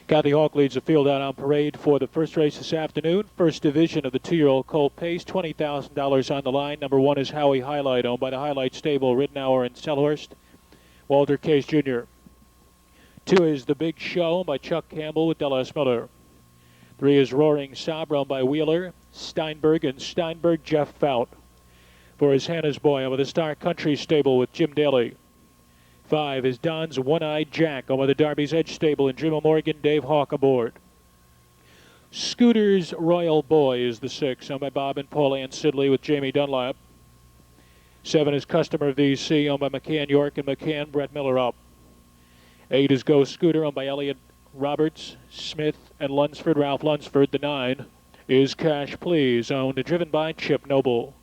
Kathy Hawk leads the field out on parade for the first race this afternoon. First division of the 2-year-old colt pace, $20,000 on the line. Number 1 is HOWIE-HYLIGHT, owned by the Highlight Stable, Ridenour and Selhurst. Walter Case Jr. 2 is The Big Show by Chuck Campbell with Dallas Miller. 3 is Roaring SAHBRA by Wheeler, Steinberg, and Steinberg Jeff Fout. 4 is Hannah's Boy over the Star Country Stable with Jim Daly. 5 is Don's One-Eyed Jack over the Darby's Edge Stable and Jim Morgan, Dave Hawk aboard. Scooter's Royal Boy is the 6, owned by Bob and Paul Ann Sidley with Jamie Dunlap. 7 is Customer VC, owned by McCann York and McCann, Brett Miller up. 8 is Go Scooter, owned by Elliott Roberts, Smith, and Lunsford, Ralph Lunsford. The 9 is Cash Please, owned and driven by Chip Noble.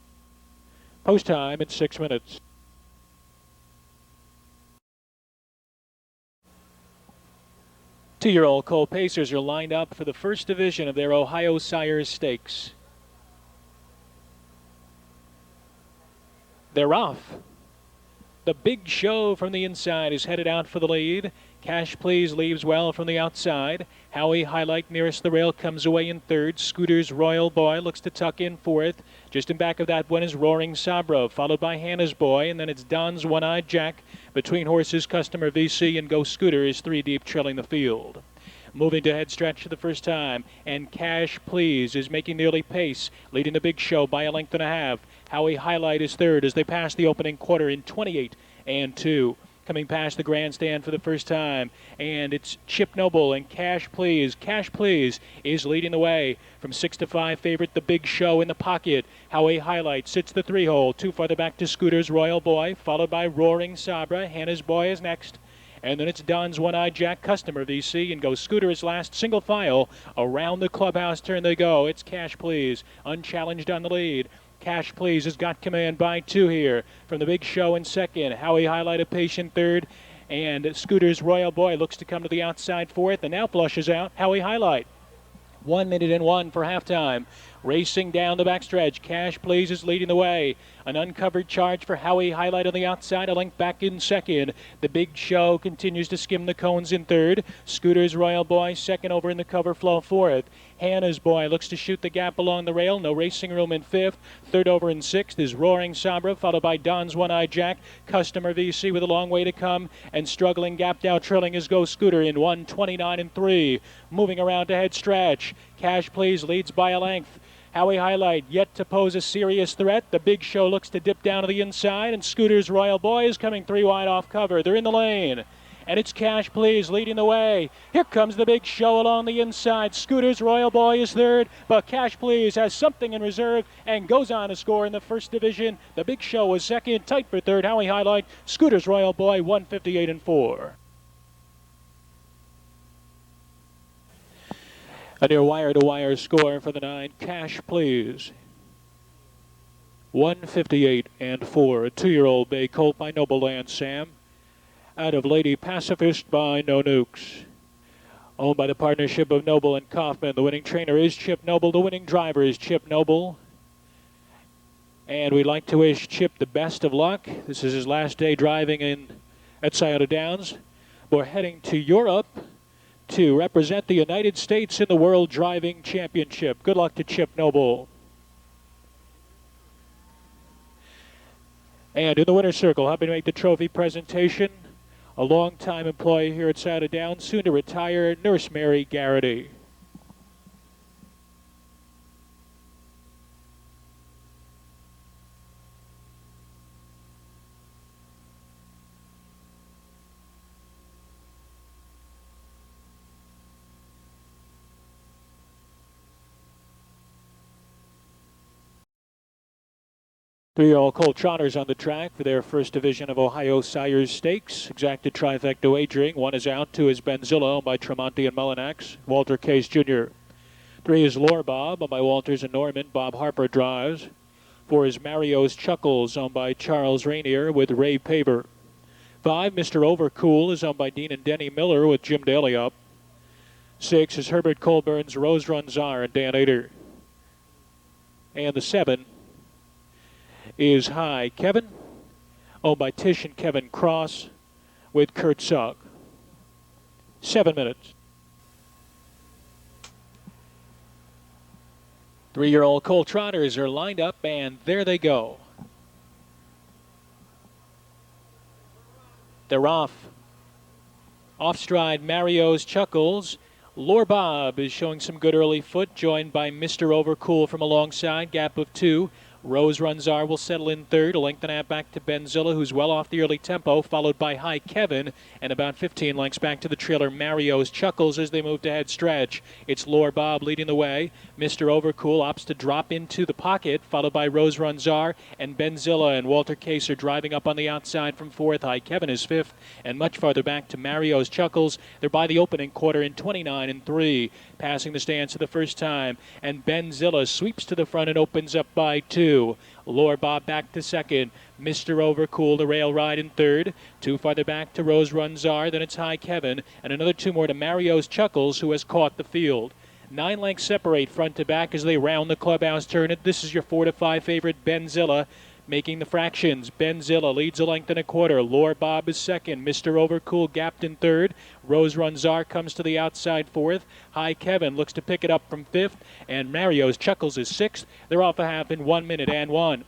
Post time in 6 minutes. Two-year-old colt pacers are lined up for the first division of their Ohio Sires Stakes. They're off. The Big Show from the inside is headed out for the lead. Cash Please leaves well from the outside. HOWIE-HYLIGHT nearest the rail comes away in third. Scooter's Royal Boy looks to tuck in fourth. Just in back of that one is Roaring SAHBRA, followed by Hannah's Boy, and then it's Don's One-Eyed Jack. Between horses, Customer VC and Go Scooter is 3 deep, trailing the field. Moving to head stretch for the first time, and Cash Please is making the early pace, leading the Big Show by a length and a half. HOWIE-HYLIGHT is third as they pass the opening quarter in 28 and 2. Coming past the grandstand for the first time, and it's Chip Noble and Cash Please. Cash Please is leading the way from 6 to 5 favorite, the Big Show in the pocket. HOWIE-HYLIGHT sits the 3-hole, 2 farther back to Scooter's Royal Boy, followed by Roaring SAHBRA. Hannah's Boy is next. And then it's Don's One-Eyed Jack, Customer VC, and Go Scooter is last. Single file around the clubhouse turn they go. It's Cash Please, unchallenged on the lead. Cash Please has got command by 2 here from the Big Show in second. HOWIE-HYLIGHT a patient third, and Scooter's Royal Boy looks to come to the outside fourth, and now flushes out HOWIE-HYLIGHT. 1 minute and 1 for halftime. Racing down the backstretch, Cash Please is leading the way. An uncovered charge for HOWIE-HYLIGHT on the outside, a length back in second. The Big Show continues to skim the cones in third. Scooter's Royal Boy second over in the cover flow fourth. Hannah's Boy looks to shoot the gap along the rail. No racing room in fifth. Third over in sixth is Roaring SAHBRA, followed by Don's One-Eyed Jack. Customer VC with a long way to come, and struggling gapped out trailing is Go Scooter in 1:29 and 3. Moving around to head stretch. Cash Please leads by a length. HOWIE-HYLIGHT yet to pose a serious threat. The Big Show looks to dip down to the inside, and Scooter's Royal Boy is coming 3 wide off cover. They're in the lane, and it's Cash Please leading the way. Here comes the Big Show along the inside. Scooter's Royal Boy is third, but Cash Please has something in reserve and goes on to score in the first division. The Big Show was second, tight for third. HOWIE-HYLIGHT, Scooter's Royal Boy, 158 and 4. A near wire-to-wire score for the 9, Cash Please. 158 and 4. A 2-year-old bay colt by Nobleland Sam. Out of Lady Pacifist by No Nukes. Owned by the partnership of Noble and Kaufman. The winning trainer is Chip Noble. The winning driver is Chip Noble. And we'd like to wish Chip the best of luck. This is his last day driving at Scioto Downs. We're heading to Europe to represent the United States in the World Driving Championship. Good luck to Chip Noble. And in the winner's circle, helping to make the trophy presentation, a long-time employee here at Scioto Downs, soon to retire, Nurse Mary Garrity. Three-year-old colt trotters on the track for their first division of Ohio Sires Stakes. Exacted trifecta wagering. 1 is out, 2 is Benzilla, owned by Tremonti and Mullinax. Walter Case Jr. 3 is Lore Bob, owned by Walters and Norman. Bob Harper drives. 4 is Mario's Chuckles, owned by Charles Rainier with Ray Paver. 5, Mr. Overcool, is owned by Dean and Denny Miller with Jim Daly up. 6 is Herbert Colburn's Rose Run Czar and Dan Ader. And the 7 is Hi Kevin, owned by Tish and Kevin Cross with Kurt Sugg. 7 minutes. Three-year-old colt trotters are lined up, and there they go. They're off. Off stride, Mario's Chuckles. Lore Bob is showing some good early foot, joined by Mr. Overcool from alongside, gap of 2. Rose Run Czar will settle in third, a length and a half back to Benzilla, who's well off the early tempo, followed by High Kevin, and about 15 lengths back to the trailer Mario's Chuckles as they move to head stretch. It's Lore Bob leading the way. Mr. Overcool opts to drop into the pocket, followed by Rose Run Czar, and Benzilla and Walter Case are driving up on the outside from 4th. High Kevin is 5th, and much farther back to Mario's Chuckles. They're by the opening quarter in 29 and 3, passing the stands for the first time, and Benzilla sweeps to the front and opens up by 2. Lore Bob back to second. Mr. Overcool, the rail ride in third. 2 farther back to Rose Run Czar. Then it's High Kevin. And another 2 more to Mario's Chuckles, who has caught the field. 9 lengths separate front to back as they round the clubhouse turn. This is your 4 to 5 favorite, Benzilla, making the fractions. Benzilla leads a length and a quarter. Lore Bob is second. Mr. Overcool gapped in third. Rose Run Czar comes to the outside 4th. High Kevin looks to pick it up from 5th. And Mario's Chuckles is 6th. They're off a half in 1 minute and 1.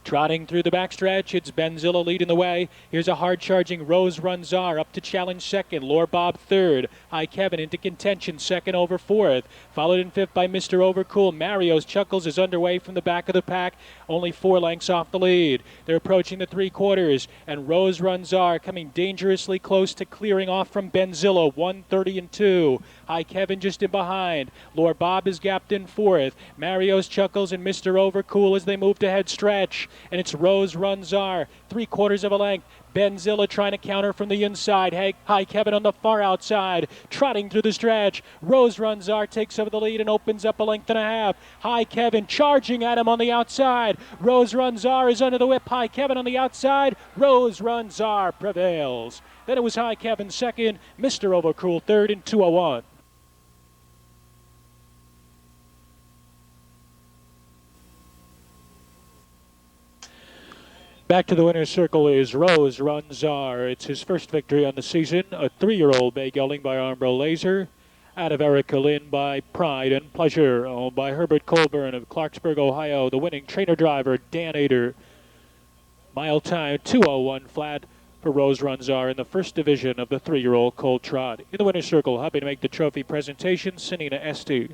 Trotting through the backstretch, it's Benzilla leading the way. Here's a hard-charging Rose Run Czar up to challenge second. Lore Bob third. High Kevin into contention, second over 4th. Followed in 5th by Mr. Overcool. Mario's Chuckles is underway from the back of the pack, only 4 lengths off the lead. They're approaching the 3/4, and Rose Run Czar coming dangerously close to clearing off from Benzilla, 1:30 and 2. High Kevin just in behind. Lore Bob is gapped in 4th. Mario's Chuckles and Mr. Overcool as they move to head stretch. And it's Rose Run Czar, 3/4 of a length. Benzilla trying to counter from the inside. High Kevin on the far outside, trotting through the stretch. Rose Run Czar takes over the lead and opens up a length and a half. High Kevin charging at him on the outside. Rose Run Czar is under the whip. High Kevin on the outside. Rose Run Czar prevails. Then it was High Kevin second, Mr. Overcool third in 2:01. Back to the winner's circle is Rose Run Czar. It's his first victory on the season. A 3-year-old bay gelding by Armbro Laser. Out of Erica Lynn by Pride and Pleasure. Owned by Herbert Colburn of Clarksburg, Ohio. The winning trainer-driver, Dan Ader. Mile time, 2:01 flat for Rose Run Czar in the first division of the 3-year-old colt trot. In the winner's circle, helping to make the trophy presentation, Sanina Esti.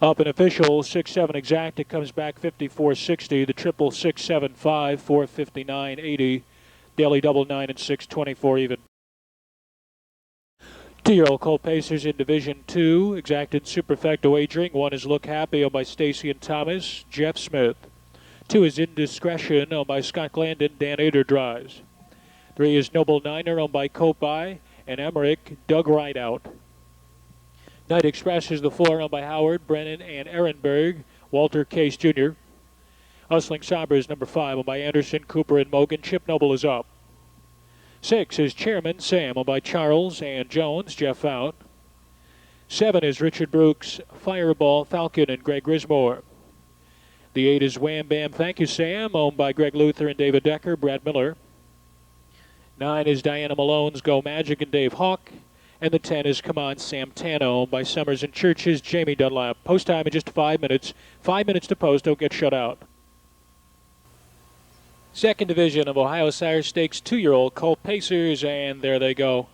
Up an official 6-7 exact. It comes back 54.60. The triple 6-7-5, 459.80. Daily double 9 and 6, 24 even. 2-year-old colt pacers in Division 2. Exacted superfecta wagering. 1 is Look Happy, owned by Stacy and Thomas. Jeff Smith. 2 is Indiscretion, owned by Scott Glandon. Dan Ader drives. 3 is Noble Niner, owned by Copi and Emmerich. Doug Rideout. Night Express is the floor, owned by Howard, Brennan, and Ehrenberg. Walter Case Jr. Hustling SAHBRA is number 5, owned by Anderson, Cooper, and Mogan. Chip Noble is up. 6 is Chairman Sam, owned by Charles and Jones. Jeff out. 7 is Richard Brooks, Fireball, Falcon, and Greg Grismore. The 8 is Wham Bam Thank You Sam, owned by Greg Luther and David Decker. Brad Miller. 9 is Diana Malone's Go Magic and Dave Hawk. And the 10 is Come On Sam Tano, owned by Summers and Churches, Jamie Dunlap. Post time in just 5 minutes. 5 minutes to post, don't get shut out. Second division of Ohio Sire Stakes 2-year-old colt pacers, and there they go.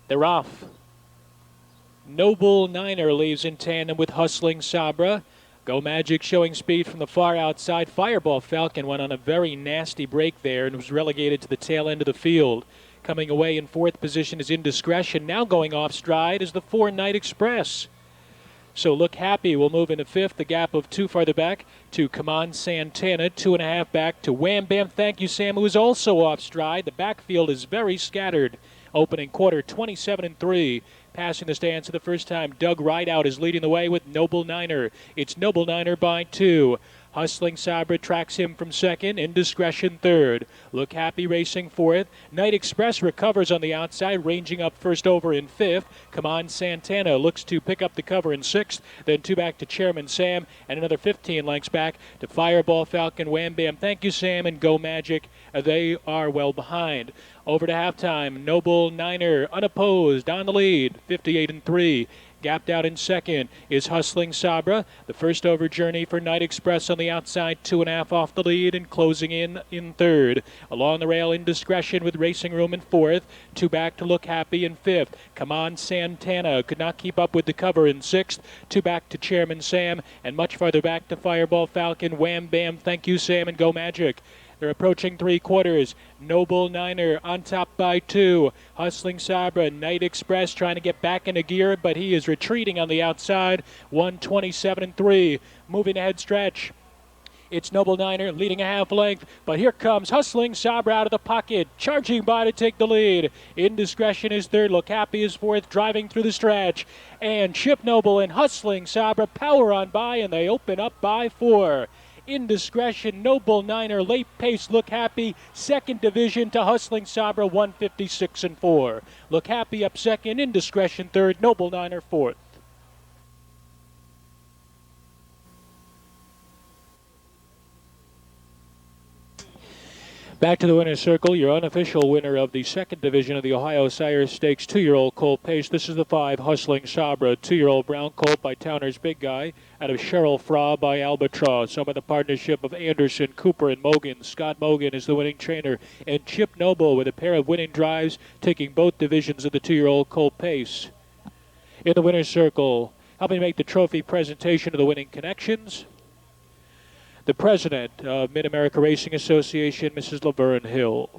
They're off. Noble Niner leaves in tandem with Hustling SAHBRA. Go Magic showing speed from the far outside. Fireball Falcon went on a very nasty break there and was relegated to the tail end of the field. Coming away in fourth position is Indiscretion. Now going off stride is the 4 Night Express. So Look Happy will move into fifth. The gap of 2 farther back to Come On Santana. 2.5 back to Wham Bam Thank You Sam, who is also off stride. The backfield is very scattered. Opening quarter 27-3. Passing the stands for the first time, Doug Rideout is leading the way with Noble Niner. It's Noble Niner by 2. Hustling SAHBRA tracks him from second. Indiscretion third. Look Happy racing fourth. Night Express recovers on the outside, ranging up first over in fifth. Come On Santana looks to pick up the cover in sixth. Then 2 back to Chairman Sam, and another 15 lengths back to Fireball Falcon, Wham Bam Thank You Sam, and Go Magic. They are well behind. Over to halftime, Noble Niner unopposed on the lead, 58-3. Gapped out in second is Hustling SAHBRA. The first over journey for Night Express on the outside, 2.5 off the lead and closing in third. Along the rail, Indiscretion with Racing Room in fourth. 2 back to Look Happy in fifth. Come On Santana could not keep up with the cover in sixth. 2 back to Chairman Sam, and much farther back to Fireball Falcon, Wham Bam Thank You Sam, and Go Magic. They're approaching 3 quarters. Noble Niner on top by 2. Hustling SAHBRA, Night Express trying to get back into gear, but he is retreating on the outside. 127-3. Moving ahead stretch. It's Noble Niner leading a half length, but here comes Hustling SAHBRA out of the pocket, charging by to take the lead. Indiscretion is third, Look Happy is fourth, driving through the stretch. And Chip Noble and Hustling SAHBRA power on by, and they open up by 4. Indiscretion, Noble Niner, late pace, Look Happy, second division to Hustling SAHBRA, 156-4. Look Happy up second, Indiscretion third, Noble Niner fourth. Back to the winner's circle, your unofficial winner of the second division of the Ohio Sire Stakes 2-year-old colt pace. This is the 5 Hustling SAHBRA, 2-year-old brown colt by Towner's Big Guy, out of Cheryl Fra by Albatross. Owned by the partnership of Anderson, Cooper, and Mogan. Scott Mogan is the winning trainer, and Chip Noble with a pair of winning drives, taking both divisions of the 2-year-old colt pace. In the winner's circle, helping make the trophy presentation of the winning connections, the president of Mid-America Racing Association, Mrs. Laverne Hill.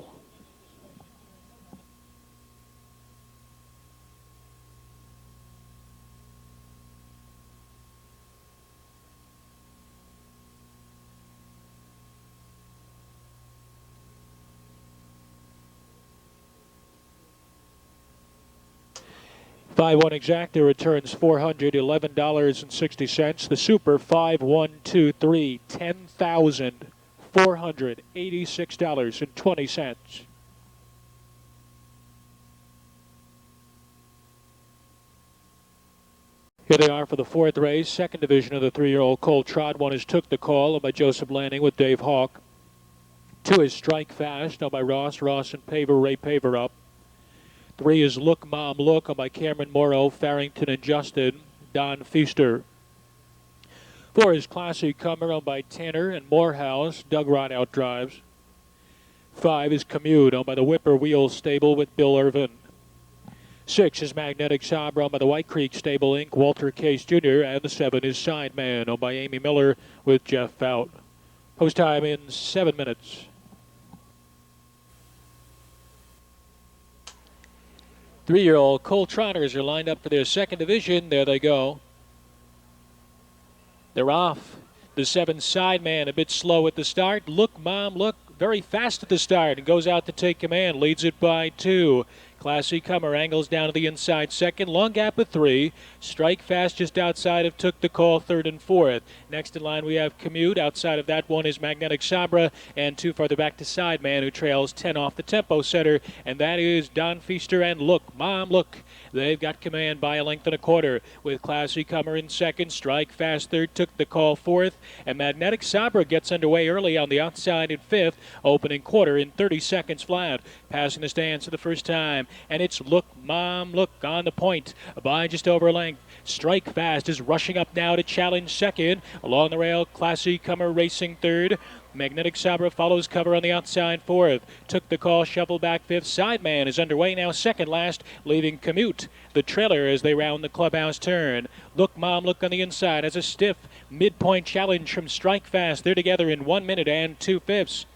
$5-1 exacta returns $411.60. The Super 5-1-2-3, $10,486.20. Here they are for the fourth race, second division of the 3-year-old colt trot. 1 is Took the Call, by Joseph Lanning with Dave Hawk. 2 is Strike Fast, by Ross and Paver, Ray Paver up. 3 is Look Mom Look, by Cameron Morrow, Farrington, and Justin, Don Feaster. 4 is Classy Comer, owned by Tanner and Morehouse, Doug Rideout drives. 5 is Commute, owned by the Whipper Wheel Stable with Bill Irvin. 6 is Magnetic SAHBRA, owned by the White Creek Stable Inc., Walter Case Jr., and the 7 is Sideman, owned by Amy Miller with Jeff Fout. Post time in 7 minutes. Three-year-old colt trotters are lined up for their second division. There they go. They're off. The 7 Sideman a bit slow at the start. Look Mom Look very fast at the start and goes out to take command. Leads it by 2. Classy Comer angles down to the inside second. Long gap of 3. Strike Fast just outside of Took the Call, third and fourth. Next in line we have Commute. Outside of that one is Magnetic SAHBRA, and 2 farther back to Sideman, who trails 10 off the tempo center, and that is Don Feaster and Look Mom Look. They've got command by a length and a quarter, with Classy Comer in second, Strike Fast third, Took the Call fourth, and Magnetic SAHBRA gets underway early on the outside in fifth, opening quarter in 30 seconds flat. Passing the stands for the first time, and it's Look Mom Look on the point by just over a length. Strike Fast is rushing up now to challenge second. Along the rail, Classy Comer racing third. Magnetic Sabra follows cover on the outside fourth. Took the call, shuffle back fifth. Sideman is underway now, second last, leaving Commute, the trailer, as they round the clubhouse turn. Look Mom Look on the inside has a stiff midpoint challenge from Strike Fast. They're together in 1 minute and 2/5.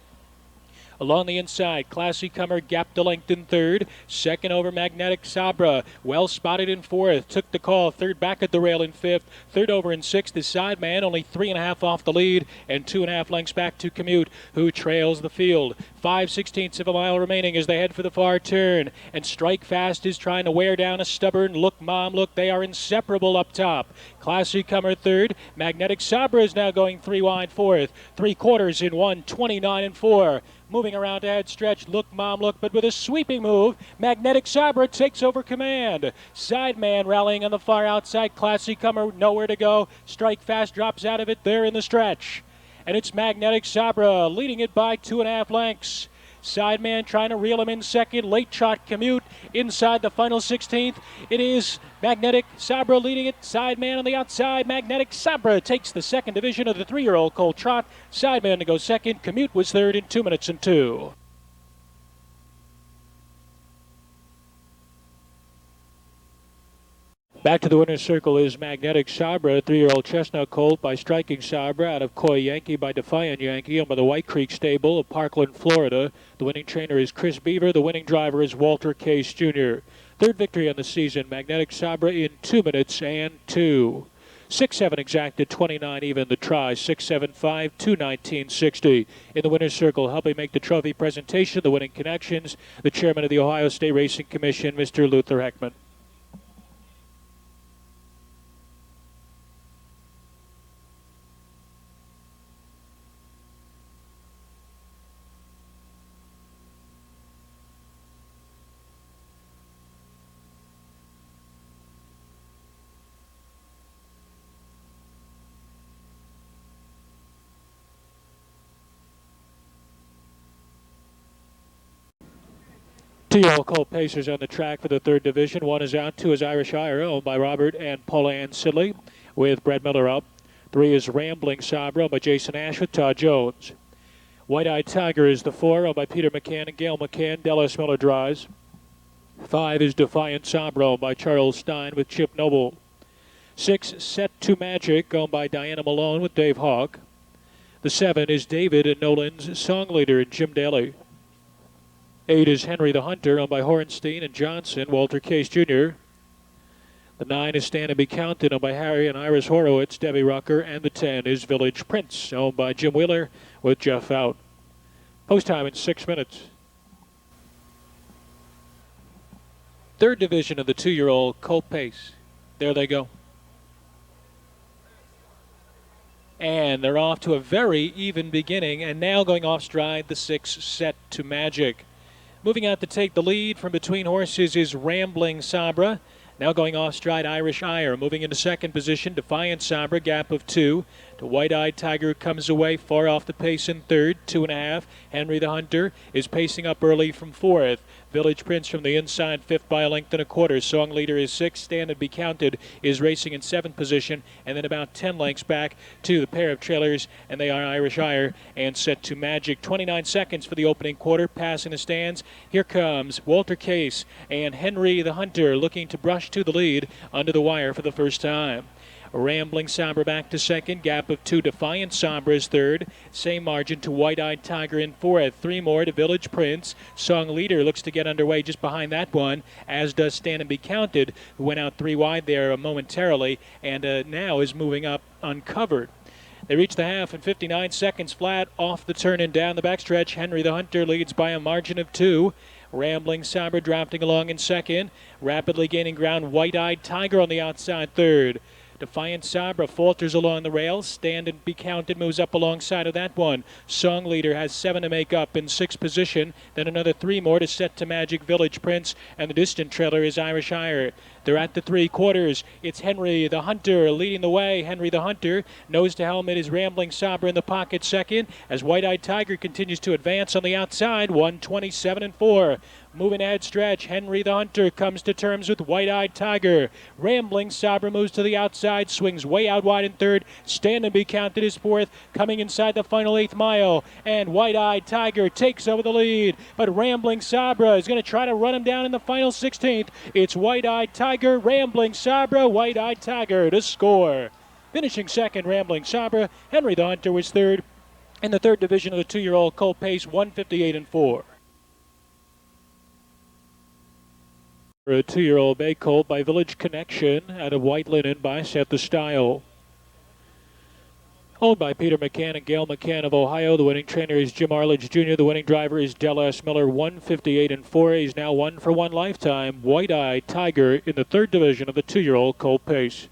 Along the inside, Classy Comer gapped a length in third. Second over Magnetic Sabra. Well spotted in fourth. Took the call. Third back at the rail in fifth. Third over in sixth is Sideman, only 3.5 off the lead and 2.5 lengths back to Commute, who trails the field. 5/16 of a mile remaining as they head for the far turn. And Strike Fast is trying to wear down a stubborn Look Mom Look. They are inseparable up top. Classy Comer third. Magnetic Sabra is now going 3 wide fourth. 3/4 in 1:29 and 4. Moving around to head stretch, Look Mom Look, but with a sweeping move, Magnetic Sabra takes over command. Sideman rallying on the far outside. Classy Comer nowhere to go. Strike Fast drops out of it there in the stretch. And it's Magnetic Sabra leading it by 2.5 lengths. Sideman trying to reel him in second. Late trot Commute inside the final 16th. It is Magnetic Sabra leading it. Sideman on the outside. Magnetic Sabra takes the second division of the 3-year-old colt trot. Sideman to go second. Commute was third in 2 minutes and 2. Back to the winner's circle is Magnetic Sabra, 3-year-old chestnut colt by Striking Sabra out of Coy Yankee by Defiant Yankee, owned by the White Creek Stable of Parkland, Florida. The winning trainer is Chris Beaver. The winning driver is Walter Case Jr. Third victory on the season, Magnetic Sabra in 2 minutes and 2. 6-7 exacted, 29 even the try, 6-7-5, 2:19:60. In the winner's circle, helping make the trophy presentation, the winning connections, the chairman of the Ohio State Racing Commission, Mr. Luther Heckman. Two-year-old colt pacers on the track for the third division. One is out. Two is IRISH-IRE, owned by Robert and Paula Ann Sidley, with Brad Miller up. Three is Rambling Sabra, owned by Jason Ash with Todd Jones. White-Eyed Tiger is the 4, owned by Peter McCann and Gail McCann. Dallas Miller drives. 5 is Defiant Sabra, owned by Charles Stein with Chip Noble. 6, Set to Magic, owned by Diana Malone with Dave Hawk. The 7 is David and Nolan's Song Leader and Jim Daly. 8 is Henry the Hunter, owned by Horenstein and Johnson, Walter Case Jr. The 9 is Stand and Be Counted, owned by Harry and Iris Horowitz, Debbie Rucker. And the 10 is Village Prince, owned by Jim Wheeler with Jeff Out. Post time in 6 minutes. Third division of the 2-year-old colt pace. There they go. And they're off to a very even beginning, and now going off stride, the 6 Set to Magic. Moving out to take the lead from between horses is Rambling Sabra. Now going off stride, IRISH-IRE. Moving into second position, Defiant Sabra, gap of 2. The White-Eyed Tiger comes away far off the pace in third, 2.5. Henry the Hunter is pacing up early from fourth. Village Prince from the inside, 5th by a length and a quarter. Song Leader is 6th. Stand and Be Counted is racing in 7th position, and then about 10 lengths back to the pair of trailers, and they are IRISH-IRE and Set to Magic. 29 seconds for the opening quarter, passing the stands. Here comes Walter Case and Henry the Hunter looking to brush to the lead under the wire for the first time. Rambling Sabra back to second, gap of 2. Defiant Sabra is third, same margin to White-Eyed Tiger in fourth. 3 more to Village Prince. Song Leader looks to get underway just behind that one, as does Stand and Be Counted, who went out 3 wide there momentarily and now is moving up uncovered. They reach the half in 59 seconds flat off the turn and down the backstretch. Henry the Hunter leads by a margin of 2. Rambling Sabra drafting along in second, rapidly gaining ground. White-Eyed Tiger on the outside third. Defiant Sabra falters along the rails. Stand and Be Counted moves up alongside of that one. Song Leader has 7 to make up in 6th position. Then another 3 more to Set to Magic, Village Prince, and the distant trailer is IRISH-IRE. They're at the 3/4. It's Henry the Hunter leading the way. Henry the Hunter, nose to helmet, is Rambling SAHBRA in the pocket second as White-Eyed Tiger continues to advance on the outside, 1:27.4. Moving ahead stretch, Henry the Hunter comes to terms with White-Eyed Tiger. Rambling SAHBRA moves to the outside, swings way out wide in third. Stand and Be Counted is fourth, coming inside the final 8th mile. And White-Eyed Tiger takes over the lead. But Rambling SAHBRA is going to try to run him down in the final 16th. It's White-Eyed Tiger, Rambling SAHBRA, White-Eyed Tiger to score. Finishing second, Rambling SAHBRA. Henry the Hunter was third. In the third division of the 2-year-old colt pace, 1:58.4. For a 2-year-old bay colt by Village Connection out of White Linen by Set the Style. Owned by Peter McCann and Gail McCann of Ohio. The winning trainer is Jim Arledged Jr. The winning driver is Del S. Miller, 1:58.4. He's now 1-for-1 lifetime. White-Eyed Tiger in the third division of the 2-year-old colt pace.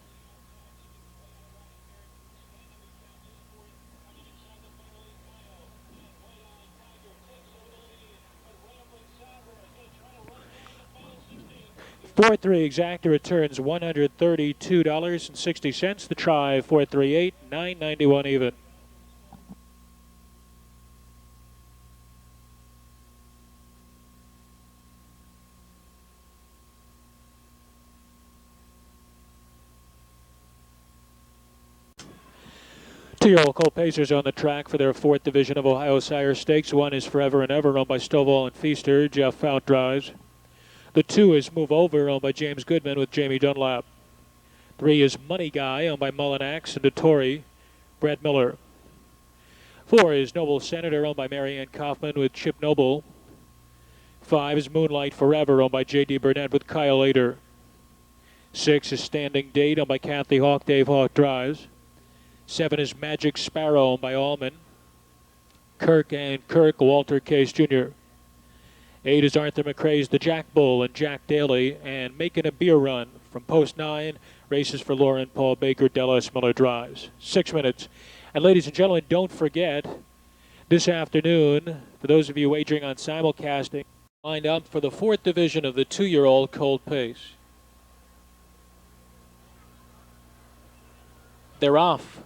$4-3 exacta returns $132.60. The try 438, $9.91 even. Two-year-old colt pacers on the track for their 4th division of Ohio Sire Stakes. 1 is Forever and Ever, owned by Stovall and Feaster. Jeff Fout drives. The 2 is Move Over, owned by James Goodman with Jamie Dunlap. 3 is Money Guy, owned by Mullinax and DeTore, Brad Miller. 4 is Noble Senator, owned by Marianne Kaufman with Chip Noble. 5 is Moonlight Forever, owned by J.D. Burnett with Kyle Ader. 6 is Standing Date, owned by Kathy Hawk, Dave Hawk drives. 7 is Magic Sparrow, owned by Allman, Kirk and Kirk, Walter Case Jr. 8 is Arthur McCrae's The Jack Bull and Jack Daly, and Making a Beer Run from post 9. Races for Lauren Paul Baker, Dallas Miller drives. 6 minutes. And ladies and gentlemen, don't forget, this afternoon, for those of you wagering on simulcasting, lined up for the 4th division of the 2-year-old colt pace. They're off.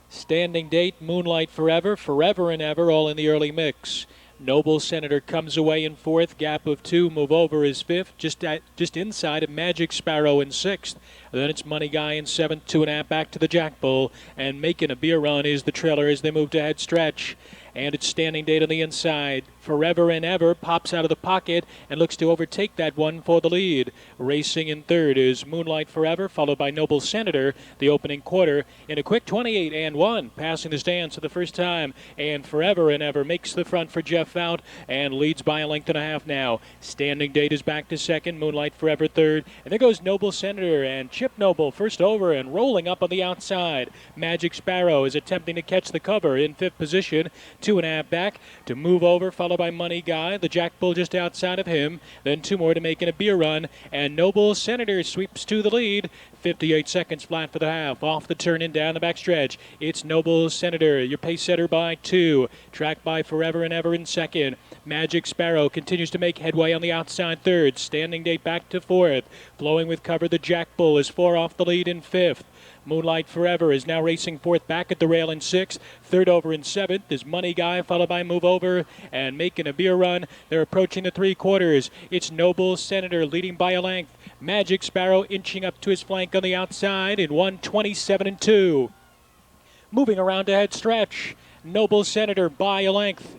Standing Date, Moonlight Forever, Forever and Ever, all in the early mix. Noble Senator comes away in 4th, gap of 2. Move Over is 5th, just inside of Magic Sparrow in 6th. And then it's Money Guy in 7th, 2.5 back to the Jack Bull. And Making a Beer Run is the trailer as they move to head stretch. And it's Standing Date on the inside. Forever and Ever pops out of the pocket and looks to overtake that one for the lead. Racing in 3rd is Moonlight Forever, followed by Noble Senator, the opening quarter, in a quick 28-1, passing the stands for the first time. And Forever and Ever makes the front for Jeff Fout and leads by a length and a half now. Standing Date is back to 2nd, Moonlight Forever 3rd, and there goes Noble Senator and Chip Noble first over and rolling up on the outside. Magic Sparrow is attempting to catch the cover in 5th position. 2.5 back to Move Over, followed by Money Guy. The Jack Bull just outside of him. Then 2 more to Making a Beer Run. And Noble Senator sweeps to the lead. 58 seconds flat for the half. Off the turn and down the backstretch. It's Noble Senator, your pace setter by 2. Tracked by Forever and Ever in 2nd. Magic Sparrow continues to make headway on the outside 3rd. Standing Date back to 4th. Flowing with cover, the Jack Bull is 4 off the lead in 5th. Moonlight Forever is now racing 4th back at the rail in 6th. 3rd over in 7th is Money Guy, followed by Move Over and Making a Beer Run. They're approaching the 3/4. It's Noble Senator leading by a length. Magic Sparrow inching up to his flank on the outside in 1:27.2. Moving around to head stretch. Noble Senator by a length.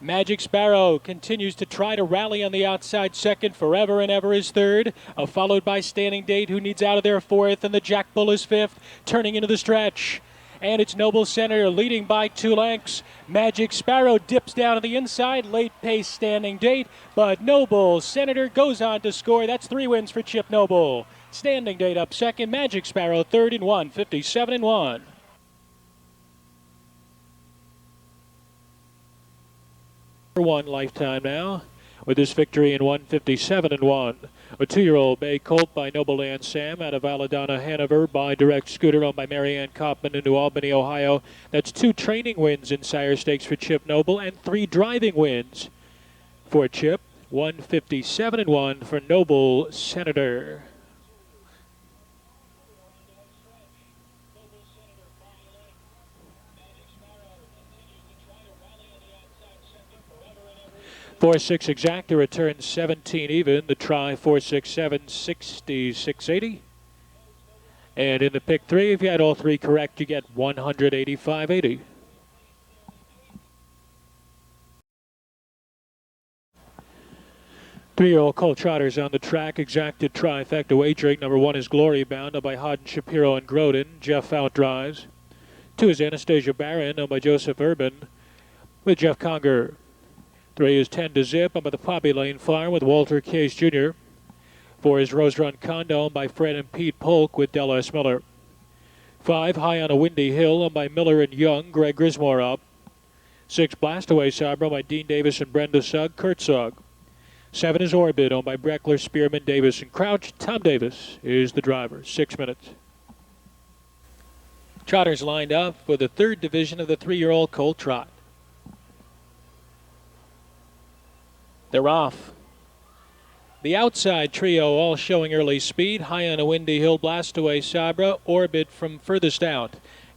Magic Sparrow continues to try to rally on the outside 2nd. Forever and Ever is 3rd, followed by Standing Date, who needs out of there 4th, and the Jack Bull is 5th, turning into the stretch. And it's Noble Senator leading by 2 lengths. Magic Sparrow dips down to the inside, late pace Standing Date, but Noble Senator goes on to score. That's 3 wins for Chip Noble. Standing Date up 2nd, Magic Sparrow 3rd in 1:57.1. One lifetime now with this victory in 1:57.1. A 2-year-old bay colt by Noble Land Sam out of Aladana, Hanover, by Direct Scooter, owned by Marianne Kaufman in New Albany, Ohio. That's 2 training wins in Sire Stakes for Chip Noble and 3 driving wins for Chip. 1:57.1 for Noble Senator. 4-6 exact, the return 17 even. The try 4-6-7, 66.80. And in the pick 3, if you had all 3 correct, you get 185.80. Three-year-old colt trotters on the track, exacted trifecta wagering. Number 1 is Glory Bound, owned by Hodden Shapiro and Groden. Jeff outdrives. 2 is Anastasia Barron, owned by Joseph Urban, with Jeff Conger. 3 is 10 to Zip, owned by the Poppy Lane Farm, with Walter Case Jr. 4 is Rose Run Condo, owned by Fred and Pete Polk, with Del S. Miller. 5, High on a Windy Hill, owned by Miller and Young, Greg Grismore up. 6, Blastaway SAHBRA, by Dean Davis and Brenda Sugg, Kurt Sugg. 7 is Orbit, owned by Breckler, Spearman, Davis, and Crouch. Tom Davis is the driver. 6 minutes. Trotters lined up for the 3rd division of the 3-year-old colt trot. They're off. The outside trio all showing early speed. High on a Windy Hill, Blastaway SAHBRA, Orbit from furthest out.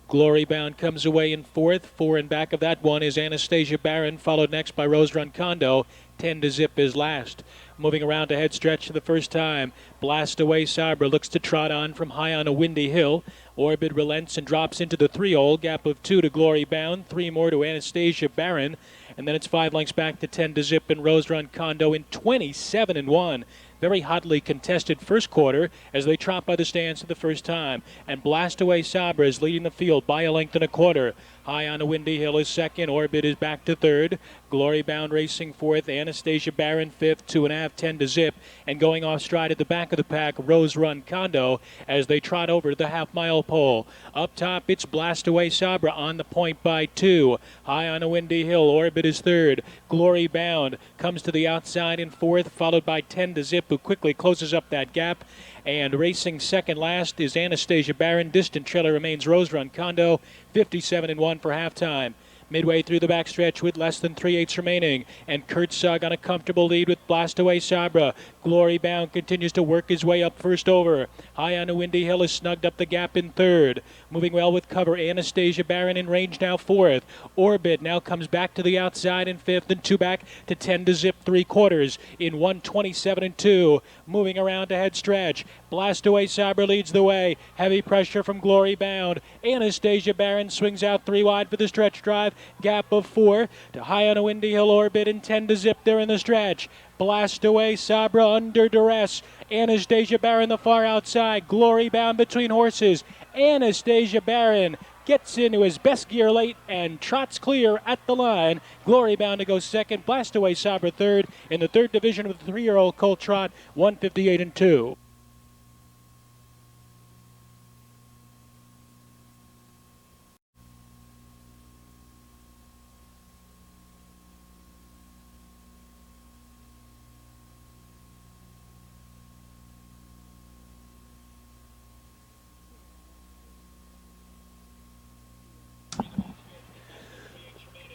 Glory Bound comes away in 4th. 4 in back of that one is Anastasia Barron, followed next by Rose Run Condo. 10 to Zip is last. Moving around to head stretch for the first time. Blastaway SAHBRA looks to trot on from High on a Windy Hill. Orbit relents and drops into the 3-hole. Gap of 2 to Glory Bound. 3 more to Anastasia Barron. And then it's 5 lengths back to 10 to Zip and Rose Run Condo in 27-1. Very hotly contested first quarter as they trot by the stands for the first time. And Blastaway SAHBRA is leading the field by a length and a quarter. High on a Windy Hill is second. Orbit is back to third. Glory Bound racing fourth. Anastasia Barron fifth. 2.5, 10 to Zip. And going off stride at the back of the pack, Rose Run Condo as they trot over the half-mile pole. Up top, it's Blastaway SAHBRA on the point by 2. High on a Windy Hill, Orbit is third. Glory Bound comes to the outside in fourth, followed by 10 to Zip, who quickly closes up that gap. And racing second last is Anastasia Barron. Distant trailer remains Rose Run Condo, 57-1 for halftime. Midway through the backstretch with less than 3/8 remaining. And Kurt Sugg on a comfortable lead with Blastaway SAHBRA. Glory Bound continues to work his way up first over. High on a Windy Hill has snugged up the gap in third. Moving well with cover, Anastasia Barron in range now fourth. Orbit now comes back to the outside in fifth, and 2 back to 10 to Zip 3/4 in 1:27-2. Moving around to head stretch. Blastaway SAHBRA leads the way. Heavy pressure from Glory Bound. Anastasia Barron swings out 3 wide for the stretch drive. Gap of 4 to High on a Windy Hill, Orbit, and 10 to Zip there in the stretch. Blastaway SAHBRA under duress. Anastasia Barron the far outside. Glory Bound between horses. Anastasia Barron gets into his best gear late and trots clear at the line. Glory Bound to go second. Blastaway SAHBRA third in the 3rd division of the 3-year-old colt trot, 158-2.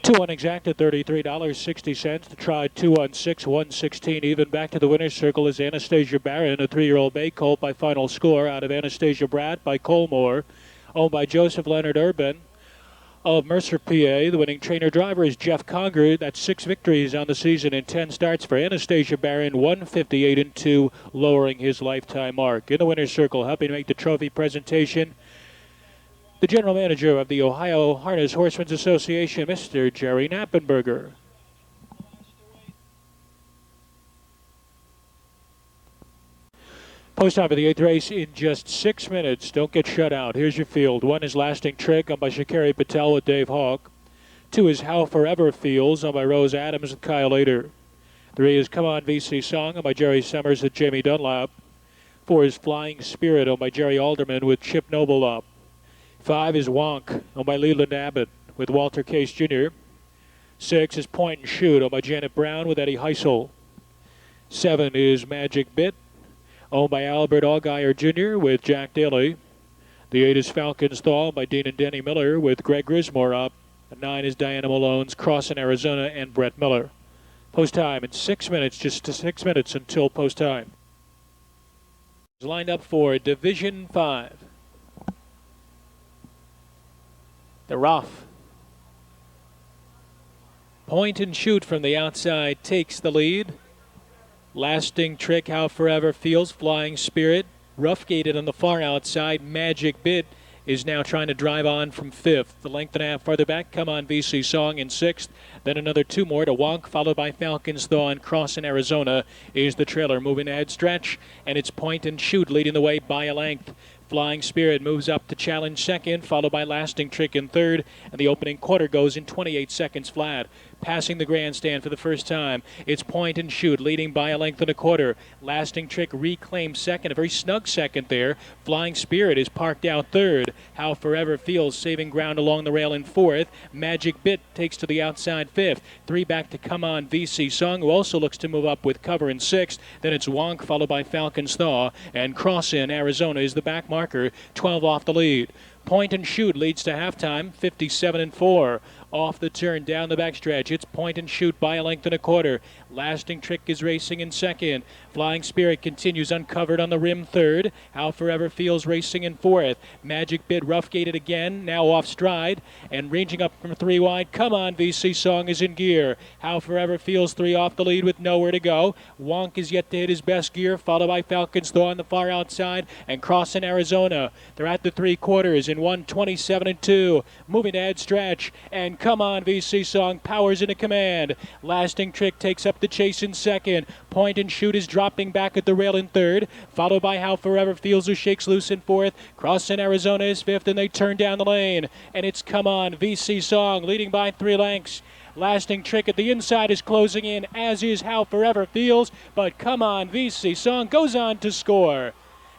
Two unexacted, $33.60 to try 2-on-6, 116 even. Back to the winner's circle is Anastasia Barron, a 3-year-old bay colt by final score out of Anastasia Bratt by Colmore, owned by Joseph Leonard Urban of Mercer, PA. The winning trainer driver is Jeff Conger. That's 6 victories on the season in 10 starts for Anastasia Barron, 158-2, lowering his lifetime mark. In the winner's circle, helping to make the trophy presentation, the general manager of the Ohio Harness Horsemen's Association, Mr. Jerry Knappenberger. Post time for the 8th race in just 6 minutes. Don't get shut out. Here's your field. 1 is Lasting Trick, owned by Shakari Patel with Dave Hawk. 2 is How Forever Feels, owned by Rose Adams with Kyle Lader. 3 is Come On VC Song, owned by Jerry Summers with Jamie Dunlap. 4 is Flying Spirit, owned by Jerry Alderman with Chip Noble up. 5 is Wonk, owned by Leland Abbott with Walter Case Jr. 6 is Point and Shoot, owned by Janet Brown with Eddie Heisel. 7 is Magic Bit, owned by Albert Allgaier Jr. with Jack Daly. The 8 is Falcon's Thaw, owned by Dean and Denny Miller with Greg Grismore up. And 9 is Diana Malone's Cross in Arizona and Brett Miller. Post time in 6 minutes, just 6 minutes until post time. Lined up for Division 5. They're off. Point and Shoot from the outside takes the lead. Lasting Trick, How Forever Feels, Flying Spirit, rough gated on the far outside. Magic Bit is now trying to drive on from 5th. The length and a half farther back, Come On VC Song in 6th. Then another 2 more to Wonk, followed by Falcon's Thaw and Cross in Arizona is the trailer. Moving ahead stretch, and it's Point and Shoot leading the way by a length. Flying Spirit moves up to challenge second, followed by Lasting Trick in third, and the opening quarter goes in 28 seconds flat. Passing the grandstand for the first time, it's Point and Shoot leading by a length and a quarter. Lasting Trick reclaims second, a very snug second there. Flying Spirit is parked out third. How Forever Feels saving ground along the rail in fourth. Magic Bit takes to the outside fifth. 3 back to Come On VC Song, who also looks to move up with cover in sixth. Then it's Wonk, followed by Falcon's Thaw, and Cross in Arizona is the back marker, 12 off the lead. Point and Shoot leads to halftime, 57-4. Off the turn, down the backstretch, it's Point and Shoot by a length and a quarter. Lasting Trick is racing in second. Flying Spirit continues uncovered on the rim third. How Forever Feels racing in fourth. Magic Bit rough gated again, now off stride. And ranging up from 3 wide, Come On VC Song is in gear. How Forever Feels 3 off the lead with nowhere to go. Wonk is yet to hit his best gear, followed by Falcon's Thaw on the far outside and Cross in Arizona. They're at the 3 quarters in 1:27-2. Moving to head stretch, and Come On VC Song powers into command. Lasting Trick takes up the chase in second. Point and Shoot is dropping back at the rail in third, followed by How Forever Feels, who shakes loose in fourth. Cross in Arizona is fifth, and they turn down the lane. And it's Come On VC Song leading by 3 lengths. Lasting Trick at the inside is closing in, as is How Forever Feels, but Come On VC Song goes on to score.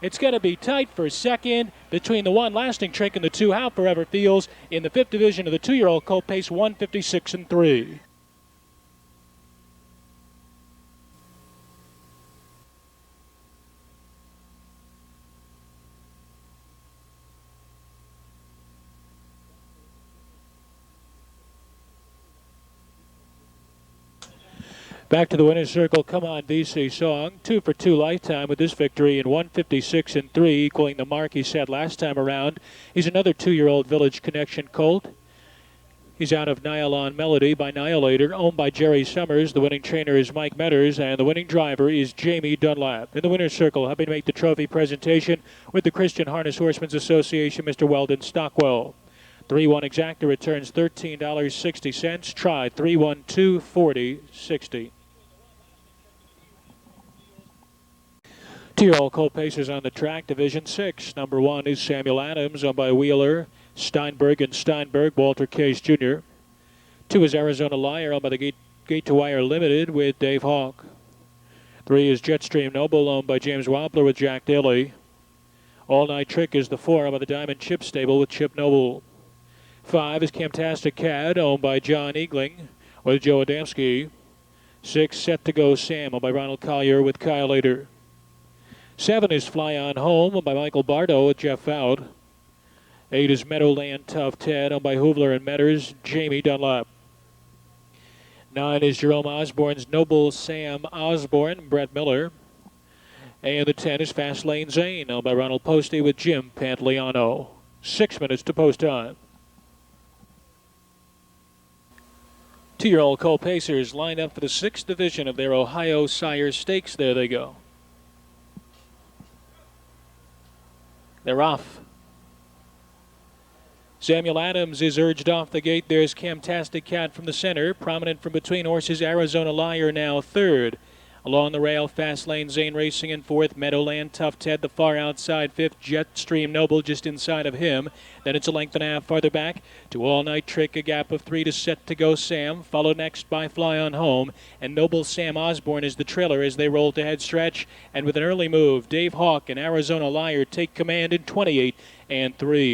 It's going to be tight for second between the 1 Lasting Trick and the 2 How Forever Feels in the 5th division of the 2-year-old colt pace, 156-3. Back to the winner's circle, Come On VC Song, 2 for 2 lifetime with this victory in 156-3, equaling the mark he set last time around. He's another 2-year-old Village Connection colt. He's out of Nylon Melody by Nihilator, owned by Jerry Summers. The winning trainer is Mike Metters, and the winning driver is Jamie Dunlap. In the winner's circle, helping make the trophy presentation with the Christian Harness Horsemen's Association, Mr. Weldon Stockwell. 3-1 exacta returns $13.60. Try 3-1-2-40-60. 2-year-old colt pacers on the track, Division 6. Number 1 is Samuel Adams, owned by Wheeler, Steinberg and Steinberg, Walter Case Jr. 2 is Arizona Liar, owned by the Gate to Wire Limited with Dave Hawk. 3 is Jetstream Noble, owned by James Wobbler with Jack Daly. All Night Trick is the 4, owned by the Diamond Chip Stable with Chip Noble. 5 is Camtastic Cad, owned by John Eagling with Joe Adamski. 6, Set to Go Sam, owned by Ronald Collier with Kyle Later. 7 is Fly On Home, owned by Michael Bardo with Jeff Fout. 8 is Meadowland Tough Ted, owned by Hoovler and Metters, Jamie Dunlap. 9 is Jerome Osborne's Noble Sam Osborne, Brett Miller. And the 10 is Fast Lane Zane, owned by Ronald Posty with Jim Pantoliano. 6 minutes to post time. 2-year-old colt pacers lined up for the 6th division of their Ohio Sire Stakes. There they go. They're off. Samuel Adams is urged off the gate. There's Camtastic Cat from the center. Prominent from between horses, Arizona Liar now 3rd. Along the rail, Fast Lane Zane racing in 4th. Meadowland Tough Ted the far outside 5th. Jetstream Noble just inside of him. Then it's a length and a half farther back to All Night Trick, a gap of 3 to Set to Go Sam. Followed next by Fly On Home. And Noble Sam Osborne is the trailer as they roll to head stretch. And with an early move, Dave Hawk and Arizona Liar take command in 28-3.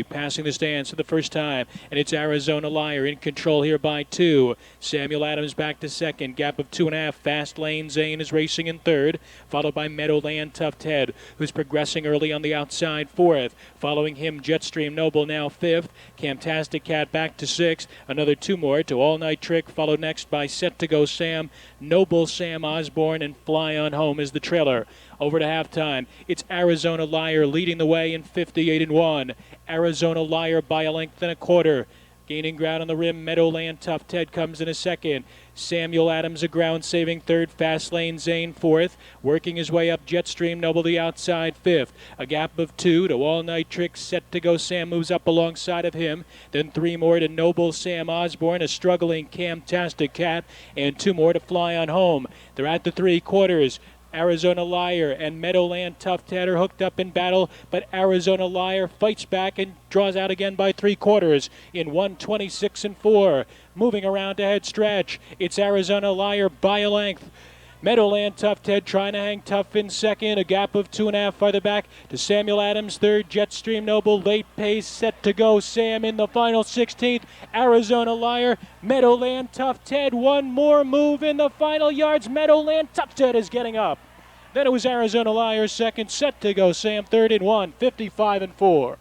Passing the stands for the first time. And it's Arizona Liar in control here by 2. Samuel Adams back to second. Gap of 2.5. Fast Lane Zane is racing in 3rd. Followed by Meadowland Tough Ted, who's progressing early on the outside 4th. Following him, Jetstream Noble now 5th. Camtastic Cat back to 6th. Another 2 more to All Night Trick. Followed next by Set to Go Sam. Noble Sam Osborne and Fly On Home is the trailer. Over to halftime, it's Arizona Liar leading the way in 58-1. Arizona Liar by a length and a quarter. Gaining ground on the rim, Meadowland Tough Ted comes in a second. Samuel Adams, a ground-saving third. Fast Lane Zane fourth. Working his way up, Jetstream Noble the outside fifth. A gap of 2 to All Night Trick. Set to go, Sam moves up alongside of him. Then 3 more to Noble Sam Osborne, a struggling Camtastic Cat, and 2 more to Fly on Home. They're at the 3 quarters. Arizona Liar and Meadowland Tough Ted are hooked up in battle, but Arizona Liar fights back and draws out again by 3 quarters in 1:26 and 4. Moving around to head stretch, it's Arizona Liar by a length. Meadowland Tough Ted trying to hang tough in second, a gap of 2.5 farther back to Samuel Adams third. Jetstream Noble late pace, set to go. Sam in the final 16th. Arizona Liar, Meadowland Tough Ted, one more move in the final yards. Meadowland Tough Ted is getting up. Then it was Arizona Liar second, set to go. Sam third in 1:55 and 4.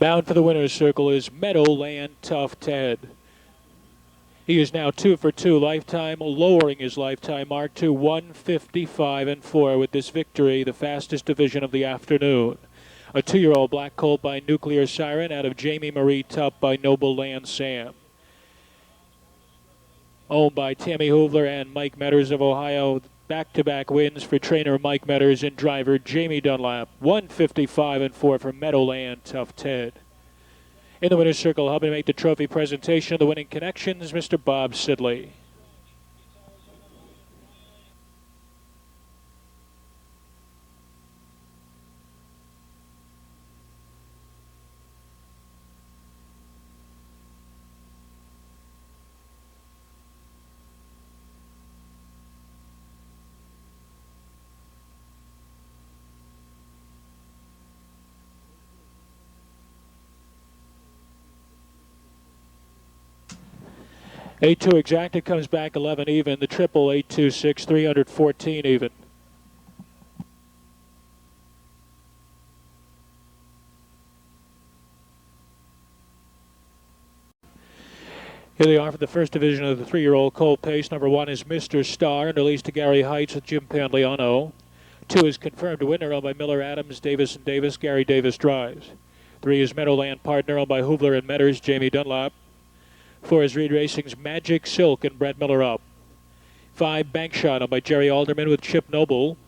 Bound for the winner's circle is Meadowland Tough Ted. He is now 2 for 2 lifetime, lowering his lifetime mark to 1:55 and 4 with this victory, the fastest division of the afternoon. A 2-year-old black colt by Nuclear Siren out of Jamie Marie Tupp by Noble Land Sam. Owned by Tammy Hoovler and Mike Metters of Ohio. Back-to-back wins for trainer Mike Metters and driver Jamie Dunlap. 1:55 and 4 for Meadowland Tough Ted. In the winner's circle, helping to make the trophy presentation of the winning connections, Mr. Bob Sidley. A2 Exacta comes back 11 even. The triple 826, 314 even. Here they are for the first division of the 3-year-old colt pace. Number 1 is Mr. Star, and released to Gary Heights with Jim Pangliano. 2 is confirmed winner, owned by Miller Adams, Davis and Davis. Gary Davis drives. 3 is Meadowland Partner, owned by Hoovler and Metters, Jamie Dunlap. 4 is Reed Racing's Magic Silk and Brett Miller up. 5, Bank Shot, owned by Jerry Alderman with Chip Noble.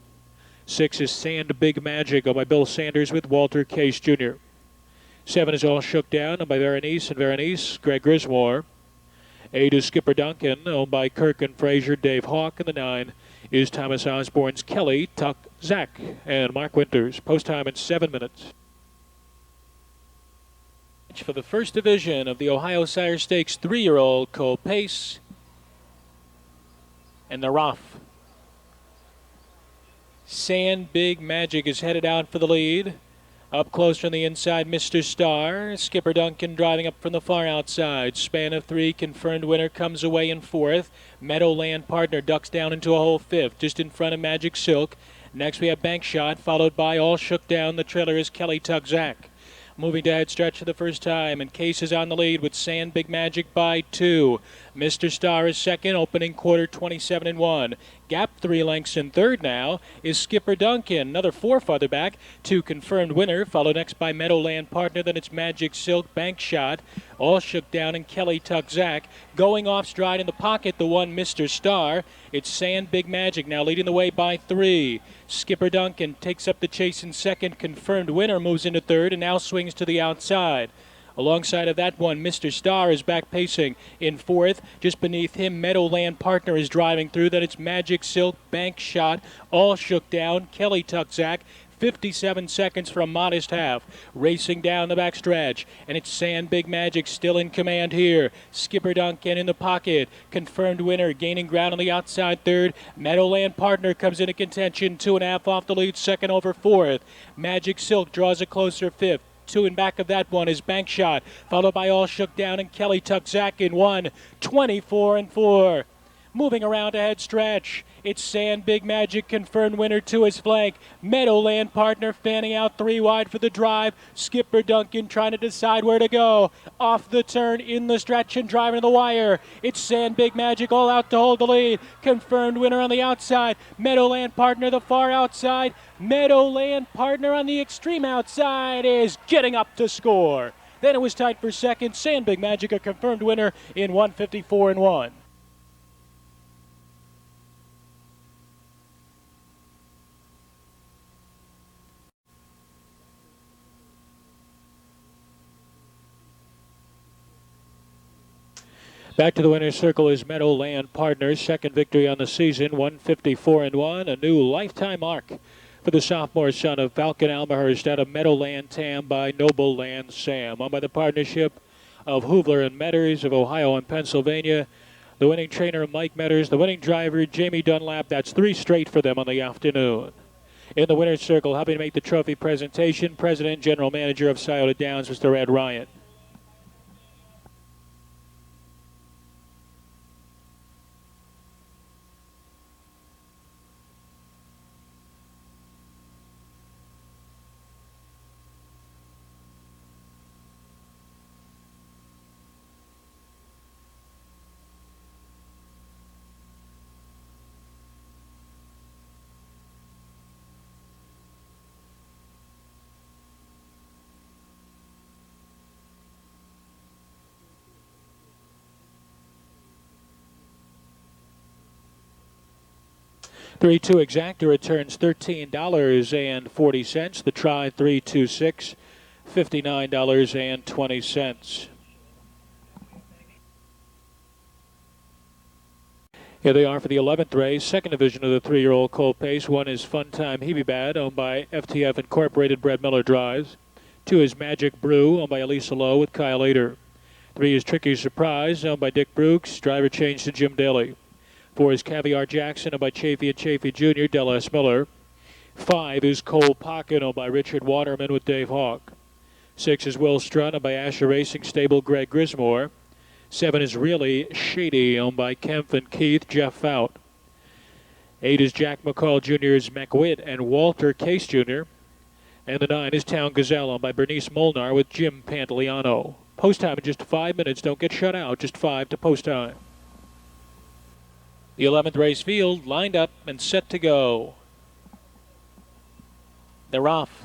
6 is Sand Big Magic, owned by Bill Sanders with Walter Case Jr. 7 is All Shook Down, owned by Berenice and Berenice, Greg Grismore. 8 is Skipper Duncan, owned by Kirk and Frazier, Dave Hawk. And the 9 is Thomas Osborne's Kelly-Tuck-ZACH and Mark Winters. Post time in 7 minutes. For the first division of the Ohio Sire Stakes 3-year-old colt pace. And they're off. Sand Big Magic is headed out for the lead. Up close from the inside, Mr. Star. Skipper Duncan driving up from the far outside. Span of 3, confirmed winner comes away in 4th. Meadowland Partner ducks down into a hole 5th, just in front of Magic Silk. Next we have Bank Shot, followed by All Shook Down. The trailer is Kelly-Tuck-ZACH. Moving to head stretch for the first time, and Case is on the lead with Sand Big Magic by 2. Mr. Star is second, opening quarter 27 and 1. Gap 3 lengths in third now is Skipper Duncan. Another 4 farther back to confirmed winner, followed next by Meadowland Partner. Then it's Magic Silk, Bank Shot, All Shook Down, and Kelly-Tuck-ZACH. Going off stride in the pocket, the one Mr. Star. It's Sand Big Magic now leading the way by 3. Skipper Duncan takes up the chase in second. Confirmed winner moves into third and now swings to the outside. Alongside of that one, Mr. Star is back pacing in 4th. Just beneath him, Meadowland Partner is driving through. Then it's Magic Silk, Bank Shot, All Shook Down, Kelly-Tuck-ZACH. 57 seconds for a modest half. Racing down the backstretch. And it's Sand Big Magic still in command here. Skipper Duncan in the pocket. Confirmed winner gaining ground on the outside third. Meadowland Partner comes into contention. 2.5 off the lead, second over 4th. Magic Silk draws a closer 5th. 2 in back of that one is Bank Shot, followed by All Shook Down and Kelly-Tuck-ZACH in 1:24 and 4. Moving around to head stretch, It's Sand Big Magic, confirmed winner to his flank. Meadowland Partner fanning out 3 wide for the drive. Skipper Duncan trying to decide where to go. Off the turn, in the stretch and driving to the wire. It's Sand Big Magic all out to hold the lead. Confirmed winner on the outside. Meadowland Partner the far outside. Meadowland Partner on the extreme outside is getting up to score. Then it was tight for second. Sand Big Magic a confirmed winner in 154-1. Back to the winner's circle is Meadowland Partners. Second victory on the season, 154-1. A new lifetime mark for the sophomore son of Falcon Almahurst out of Meadowland Tam by Noble Land Sam. Won by the partnership of Hoovler and Metters of Ohio and Pennsylvania. The winning trainer, Mike Metters. The winning driver, Jamie Dunlap. That's 3 straight for them on the afternoon. In the winner's circle, helping to make the trophy presentation, President and General Manager of Scioto Downs, Mr. Ed Ryan. $3-2 exacta returns $13.40. The try 3-2-6, $59.20. Here they are for the 11th race, second division of the 3-year-old coal pace. 1 is Fun Time Hebe Bad, owned by FTF Incorporated. Brett Miller drives. 2 is Magic Brew, owned by Elisa Lowe with Kyle Ader. 3 is Tricky Surprise, owned by Dick Brooks. Driver change to Jim Daly. 4 is Caviar Jackson, owned by Chafee and Chafee Jr., Dallas Miller. 5 is Cole Pocket, owned by Richard Waterman with Dave Hawk. 6 is Will Strut, owned by Asher Racing Stable, Greg Grismore. 7 is Really Shady, owned by Kempf and Keith, Jeff Fout. 8 is Jack McCall Jr.'s McWitt and Walter Case Jr. And the 9 is Town Gazelle, owned by Bernice Molnar with Jim Pantoliano. Post time in just 5 minutes. Don't get shut out. Just 5 to post time. The 11th race field lined up and set to go. They're off.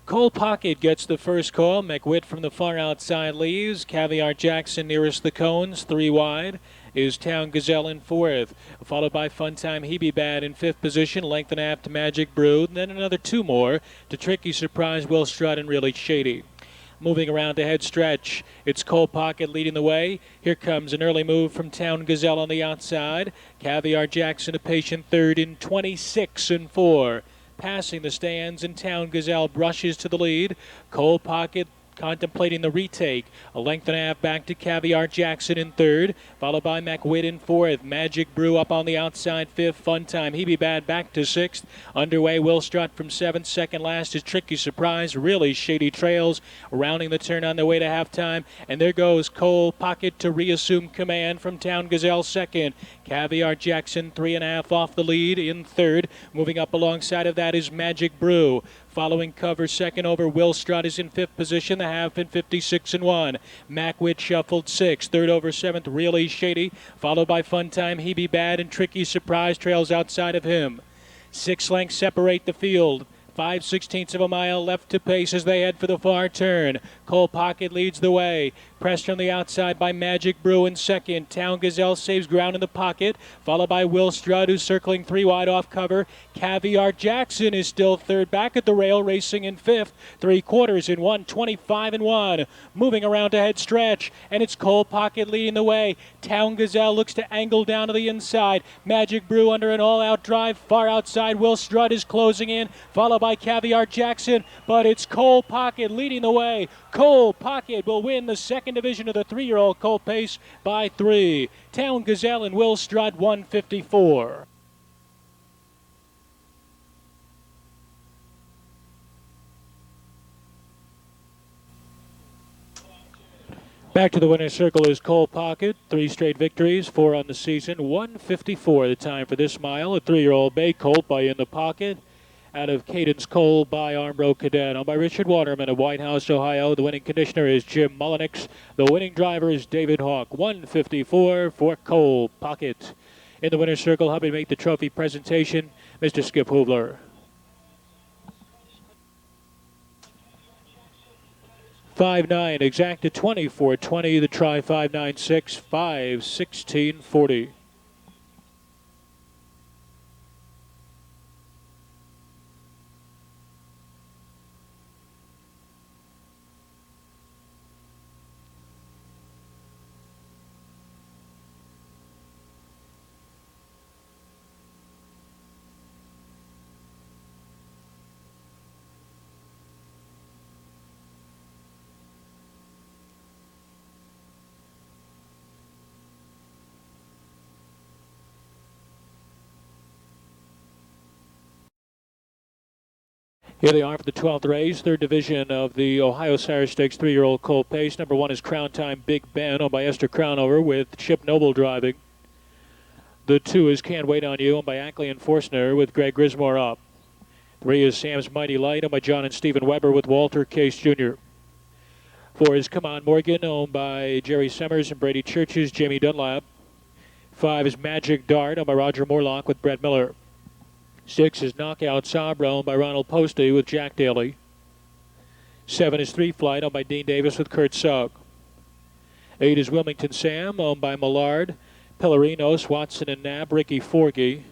Cole Pocket gets the first call. McWitt from the far outside leaves. Caviar Jackson nearest the cones, 3 wide, is Town Gazelle in 4th. Followed by Funtime Hebe Bad in 5th position. Length and a half to Magic Brew. And then another 2 more to Tricky Surprise, Will Strut, and Really Shady. Moving around the head stretch, it's Cole Pocket leading the way. Here comes an early move from Town Gazelle on the outside. Caviar Jackson a patient third in 26-4. Passing the stands, and Town Gazelle brushes to the lead. Cole Pocket contemplating the retake. A length and a half back to Caviar Jackson in 3rd, followed by McWitt in 4th. Magic Brew up on the outside 5th. Funtime Hebe Bad back to 6th. Underway, Will Strut from 7th. Second last is Tricky Surprise. Really Shady trails, rounding the turn on their way to halftime. And there goes Cole Pocket to reassume command from Town Gazelle 2nd. Caviar Jackson 3.5 off the lead in 3rd. Moving up alongside of that is Magic Brew. Following cover, second over, Will Strut is in 5th position. The half in 56-1. McWitt shuffled 6th. Third over, 7th, Really Shady. Followed by Funtime Hebe Bad, and Tricky Surprise trails outside of him. 6 lengths separate the field. 5/16 of a mile left to pace as they head for the far turn. Cole Pocket leads the way. Pressed from the outside by Magic Brew in 2nd. Town Gazelle saves ground in the pocket, followed by Will Strut, who's circling 3 wide off cover. Caviar Jackson is still 3rd, back at the rail, racing in 5th. 3/4 in 1:25-1. Moving around to head stretch, and it's Cole Pocket leading the way. Town Gazelle looks to angle down to the inside. Magic Brew under an all-out drive. Far outside, Will Strut is closing in, followed by Caviar Jackson, but it's Cole Pocket leading the way. Cole Pocket will win the 2nd division of the 3-year-old coal pace by 3. Town Gazelle and Will Strut 154. Back to the winner's circle is Cole Pocket. 3 straight victories, 4 on the season. 1:54 the time for this mile. A 3-year-old bay colt by In the Pocket. Out of Cadence Cole by Armbro Cadet. Owned by Richard Waterman of White House, Ohio. The winning conditioner is Jim Mullenix. The winning driver is David Hawk. 1:54 for Cole Pocket. In the winner's circle, helping make the trophy presentation, Mr. Skip Hoovler. 5.9, exact to 24.20. The try 5.96, 5.16.40. Here they are for the 12th race, third division of the Ohio Sire Stakes 3-year-old colt pace. Number 1 is Crown Time Big Ben, owned by Esther Crownover with Chip Noble driving. The 2 is Can't Wait on You, owned by Ackley and Forstner with Greg Grismore up. 3 is Sam's Mighty Light, owned by John and Stephen Weber with Walter Case Jr. 4 is Come On Morgan, owned by Jerry Summers and Brady Churches, Jamie Dunlap. 5 is Magic Dart, owned by Roger Morlock with Brett Miller. 6 is Knockout SAHBRA, owned by Ronald Posty with Jack Daly. 7 is 3 Flight, owned by Dean Davis with Kurt Sugg. 8 is Wilmington Sam, owned by Millard, Pillarinos, Watson and Knapp, Ricky Forgy.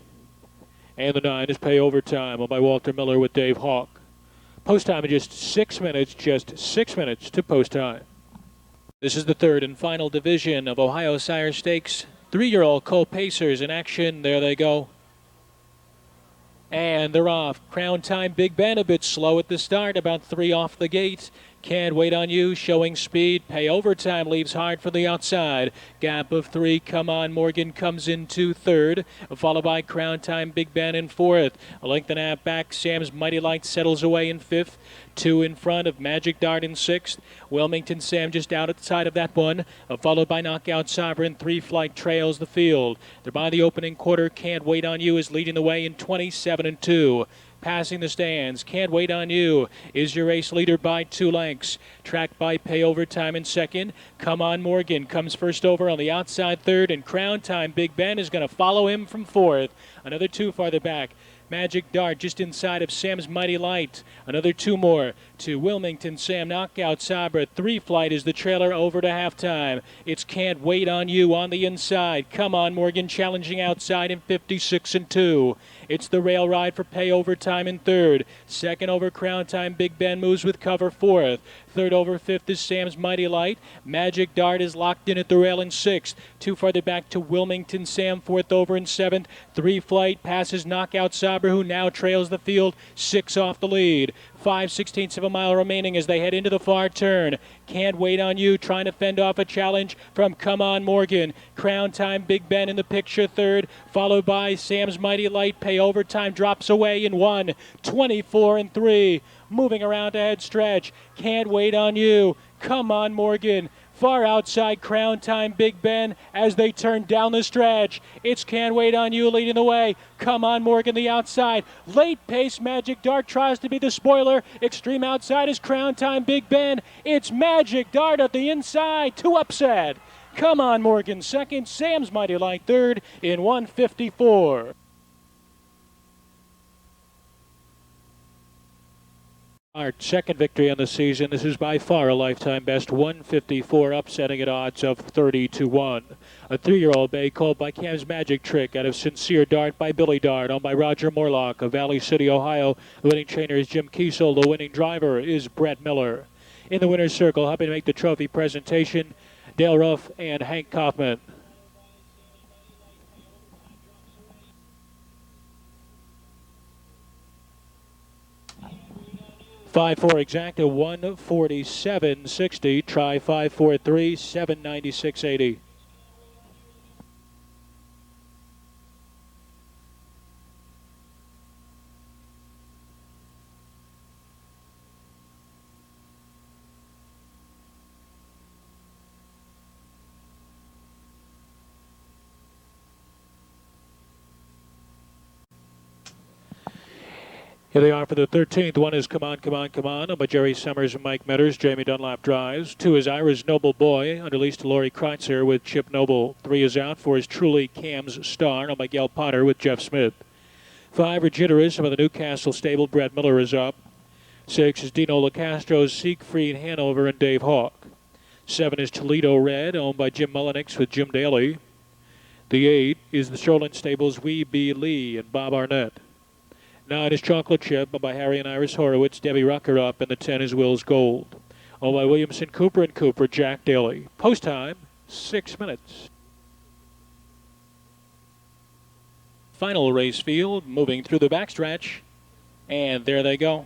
And the 9 is Pay Overtime, owned by Walter Miller with Dave Hawk. Post time in just 6 minutes, to post time. This is the third and final division of Ohio Sire Stakes. 3-year-old colt pacers in action. There they go. And they're off. Crown Time Big Ben a bit slow at the start, about 3 off the gate. Can't Wait on You, showing speed. Pay Overtime leaves hard for the outside. Gap of 3, Come On Morgan comes into third, followed by Crown Time Big Ben in fourth. A length and a half back, Sam's Mighty Light settles away in fifth. 2 in front of Magic Dart in sixth. Wilmington Sam just out outside of that one, followed by Knockout Sovereign. 3 Flight trails the field. They're by the opening quarter. Can't Wait on You is leading the way in 27-2. Passing the stands, Can't Wait on You is your race leader by 2 lengths. Tracked by Pay Overtime in second. Come On Morgan comes first over on the outside third, and Crown Time Big Ben is going to follow him from fourth. Another 2 farther back. Magic Dart just inside of Sam's Mighty Light. Another 2 more to Wilmington Sam. Knockout SAHBRA. 3 Flight is the trailer over to halftime. It's Can't Wait on You on the inside. Come On Morgan challenging outside in 56-2. It's the rail ride for Pay Overtime in third. Second over Crown Time Big Ben moves with cover fourth. Third over fifth is Sam's Mighty Light. Magic Dart is locked in at the rail in sixth. 2 farther back to Wilmington Sam, fourth over in seventh. 3 Flight passes Knockout SAHBRA, who now trails the field 6 off the lead. 5/16 of a mile remaining as they head into the far turn. Can't Wait on You trying to fend off a challenge from Come On Morgan. Crown Time Big Ben in the picture third, followed by Sam's Mighty Light. Pay Overtime drops away in 1, 24-3. Moving around to head stretch. Can't Wait on You. Come On Morgan. Far outside Crown Time Big Ben as they turn down the stretch. It's Can't Wait on You leading the way. Come On Morgan the outside. Late pace Magic Dart tries to be the spoiler. Extreme outside is Crown Time Big Ben. It's Magic Dart at the inside to upset. Come On Morgan second. Sam's Mighty Light third in 1:54. Our second victory on the season. This is by far a lifetime best. 1:54, upsetting at odds of 30-1. A 3-year-old bay called by Cam's Magic Trick out of Sincere Dart by Billy Dart, owned by Roger Morlock of Valley City, Ohio. The winning trainer is Jim Kiesel. The winning driver is Brett Miller. In the winner's circle, helping to make the trophy presentation, Dale Ruff and Hank Kaufman. 5-4 exact to 147.60. Try 5-4-3, 796.80. Here they are for the 13th. One is Come On, Come On, Come On, by Jerry Summers and Mike Metters. Jamie Dunlap drives. 2 is Ira's Noble Boy, under lease to Lori Kreitzer with Chip Noble. 3 is out. 4 is Truly Cam's Star, by Gail Potter with Jeff Smith. 5 are Jitterous by the Newcastle stable. Brett Miller is up. 6 is Dino LaCastro's Siegfried Hanover and Dave Hawk. 7 is Toledo Red, owned by Jim Mullenix with Jim Daly. The 8 is the Sherlin Stables Wee B. Lee and Bob Arnett. 9 is Chocolate Chip by Harry and Iris Horowitz. Debbie Rucker up, and the 10 is Will's Gold. Owned by Williamson Cooper and Cooper, Jack Daly. Post time, 6 minutes. Final race field, moving through the backstretch, and there they go.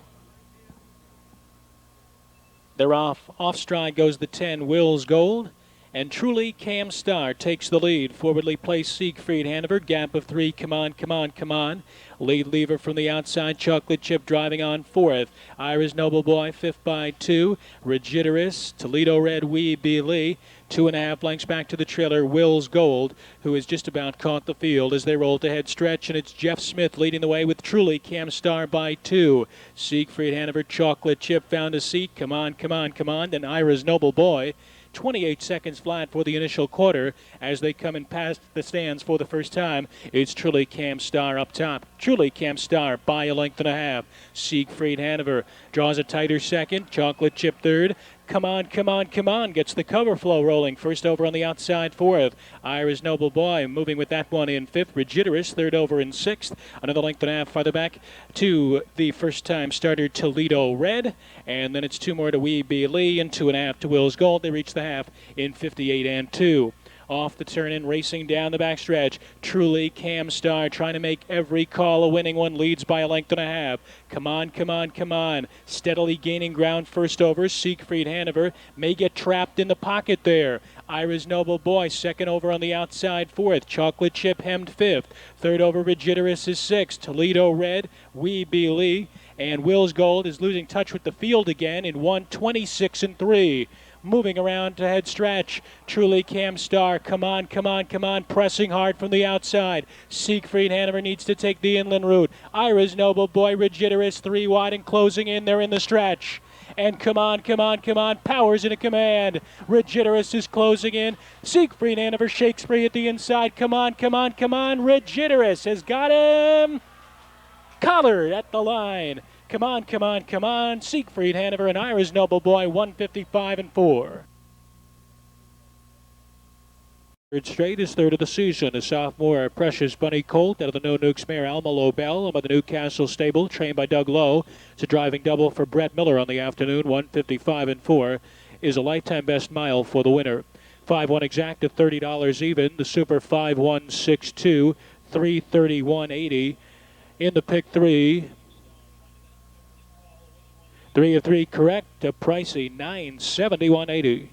They're off. Off stride goes the 10, Will's Gold. And Truly Cam Star takes the lead. Forwardly placed Siegfried Hanover. Gap of 3. Come On, Come On, Come On. Lead lever from the outside. Chocolate Chip driving on 4th. Ira's Noble Boy 5th by 2. Rigidorous. Toledo Red Wee B. Lee. 2.5 lengths back to the trailer. Will's Gold, who has just about caught the field as they roll to head stretch. And it's Jeff Smith leading the way with Truly Cam Star by 2. Siegfried Hanover. Chocolate Chip found a seat. Come On, Come On, Come On. Then Ira's Noble Boy. 28 seconds flat for the initial quarter as they come in past the stands for the first time. It's Truly Cam Star up top. Truly Cam Star by a length and a half. Siegfried Hanover draws a tighter second. Chocolate Chip third. Come On, Come On, Come On gets the cover flow rolling. First over on the outside, 4th. Ira's Noble Boy moving with that one in 5th. Rigidorous, 3rd over in 6th. Another length and a half farther back to the first-time starter Toledo Red. And then it's 2 more to Wee B. Lee and 2.5 to Will's Gold. They reach the half in 58 and 2. Off the turn-in, racing down the backstretch. Truly Cam Star trying to make every call a winning one. Leads by a length and a half. Come On, Come On, Come On. Steadily gaining ground first over. Siegfried Hanover may get trapped in the pocket there. Ira's Noble Boy, 2nd over on the outside, 4th. Chocolate Chip hemmed 5th. 3rd over Rigidorous is 6th. Toledo Red, Wee B. Lee. And Will's Gold is losing touch with the field again in 1:26 and 3. Moving around to head stretch. Truly Cam Star. Come On, Come On, Come On. Pressing hard from the outside. Siegfried Hanover needs to take the inland route. Ira's Noble Boy, Rigidorous, 3 wide and closing in. They're in the stretch. And Come On, Come On, Come On. Powers in a command. Rigidorous is closing in. Siegfried Hanover shakes free at the inside. Come On, Come On, Come On. Rigidorous has got him. Collared at the line. Come On, Come On, Come On. Siegfried Hanover and Ira's Noble Boy, 155 and 4. Third straight is 3rd of the season. A sophomore Precious Bunny Colt out of the No Nukes mare Alma Lobel by the Newcastle stable, trained by Doug Lowe. It's a driving double for Brett Miller on the afternoon. 155 and 4 is a lifetime best mile for the winner. 5-1 exact at $30 even. The Super 5-1-6-2, 331.80 in the pick 3. 3 of 3 correct, a pricey 971.80.